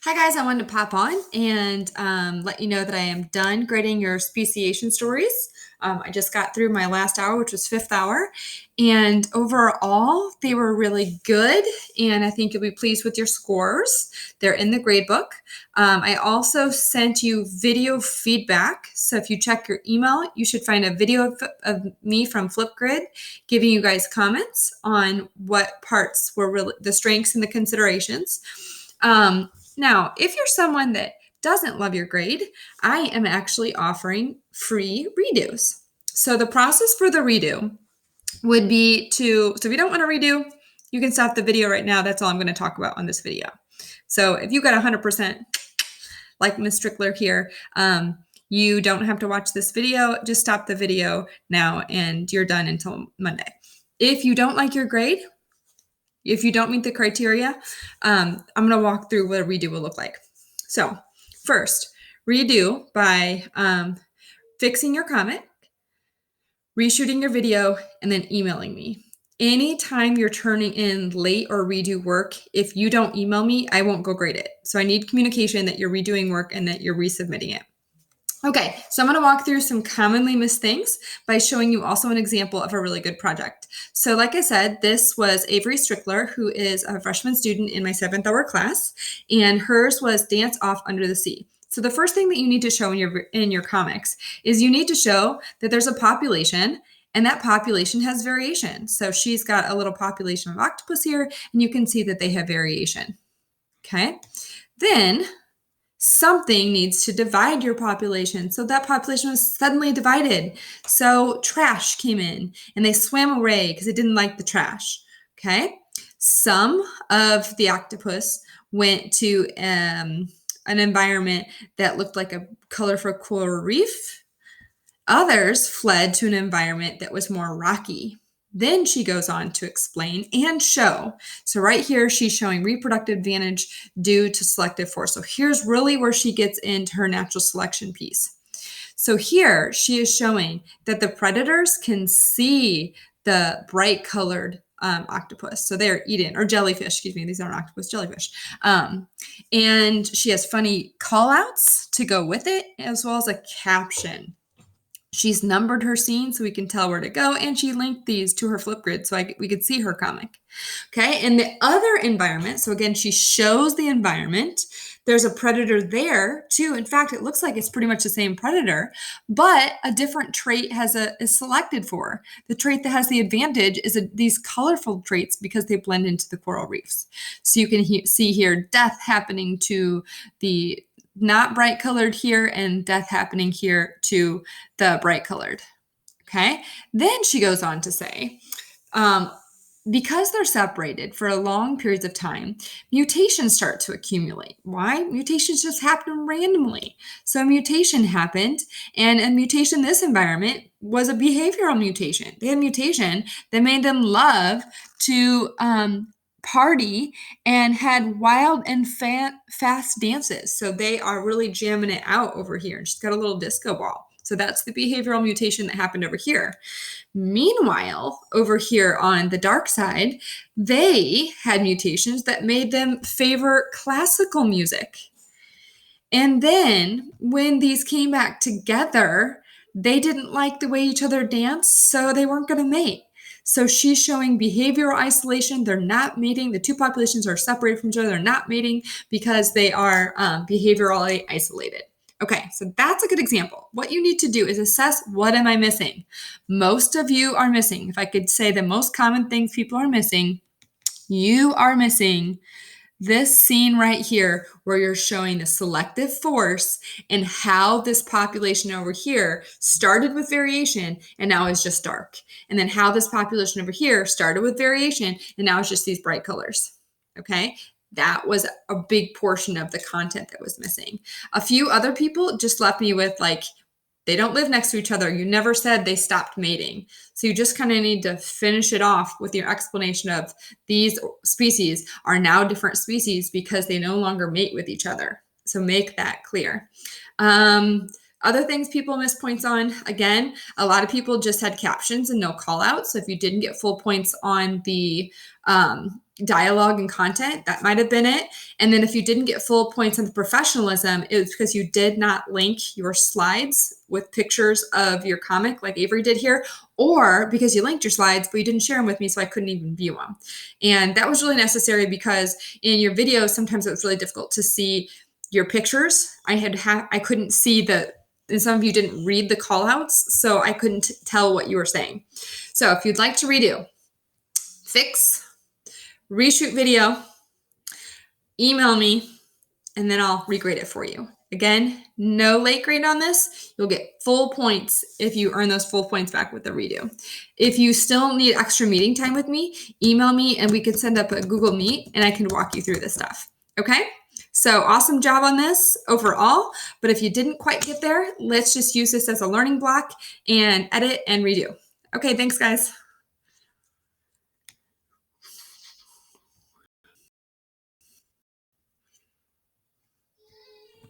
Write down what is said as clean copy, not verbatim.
Hi guys, I wanted to pop on and let you know that I am done grading your speciation stories. I just got through my last hour, which was fifth hour, and overall they were really good, and I think you'll be pleased with your scores. They're in the grade book. I also sent you video feedback, so if you check your email, you should find a video of me from Flipgrid giving you guys comments on what parts were really the strengths and the considerations. Now, if you're someone that doesn't love your grade, I am actually offering free redos. So the process for the redo would be so if you don't want to redo, you can stop the video right now. That's all I'm going to talk about on this video. So if you got 100%, like Miss Strickler here, you don't have to watch this video. Just stop the video now and you're done until Monday. If you don't like your grade, if you don't meet the criteria, I'm going to walk through what a redo will look like. So first, redo by fixing your comment, reshooting your video, and then emailing me. Anytime you're turning in late or redo work, if you don't email me, I won't go grade it. So I need communication that you're redoing work and that you're resubmitting it. Okay, so I'm going to walk through some commonly missed things by showing you also an example of a really good project. So like I said, this was Avery Strickler, who is a freshman student in my 7th hour class, and hers was Dance Off Under the Sea. So the first thing that you need to show in your comics is you need to show that there's a population and that population has variation. So she's got a little population of octopus here, and you can see that they have variation. Okay, then something needs to divide your population. So that population was suddenly divided. So trash came in and they swam away because they didn't like the trash. Okay. Some of the octopus went to an environment that looked like a colorful coral reef. Others fled to an environment that was more rocky. Then she goes on to explain and show. So right here, she's showing reproductive advantage due to selective force. So here's really where she gets into her natural selection piece. So here she is showing that the predators can see the bright colored octopus. So they're eating, or jellyfish, excuse me, these aren't octopus, jellyfish. And she has funny call outs to go with it, as well as a caption. She's numbered her scenes so we can tell where to go, and she linked these to her Flipgrid so we could see her comic. Okay, in the other environment, so again, she shows the environment. There's a predator there too. In fact, it looks like it's pretty much the same predator, but a different trait is selected for. The trait that has the advantage is these colorful traits because they blend into the coral reefs. So you can see here death happening to the not bright colored here and death happening here to the bright colored. Okay. Then she goes on to say, because they're separated for long periods of time, mutations start to accumulate. Why? Mutations just happen randomly. So a mutation happened, and a mutation in this environment was a behavioral mutation. They had a mutation that made them love to party and had wild and fast dances. So they are really jamming it out over here. And she's got a little disco ball. So that's the behavioral mutation that happened over here. Meanwhile, over here on the dark side, they had mutations that made them favor classical music. And then when these came back together, they didn't like the way each other danced, so they weren't going to mate. So she's showing behavioral isolation. They're not mating. The two populations are separated from each other. They're not mating because they are behaviorally isolated. Okay, so that's a good example. What you need to do is assess, what am I missing? Most of you are missing. If I could say the most common things people are missing, you are missing this scene right here where you're showing the selective force and how this population over here started with variation and now is just dark. And then how this population over here started with variation and now it's just these bright colors. Okay. That was a big portion of the content that was missing. A few other people just left me with like, they don't live next to each other. You never said they stopped mating. So you just kind of need to finish it off with your explanation of these species are now different species because they no longer mate with each other. So make that clear. Other things people miss points on, again, a lot of people just had captions and no call outs. So if you didn't get full points on the dialogue and content, that might have been it. And then if you didn't get full points on the professionalism, it was because you did not link your slides with pictures of your comic like Avery did here, or because you linked your slides, but you didn't share them with me, so I couldn't even view them. And that was really necessary because in your videos, sometimes it was really difficult to see your pictures. I couldn't see and some of you didn't read the call outs, so I couldn't tell what you were saying. So if you'd like to redo, fix, reshoot video, email me, and then I'll regrade it for you. Again, no late grade on this. You'll get full points if you earn those full points back with the redo. If you still need extra meeting time with me, email me and we can send up a Google Meet and I can walk you through this stuff. Okay? So awesome job on this overall. But if you didn't quite get there, let's just use this as a learning block and edit and redo. Okay, thanks guys.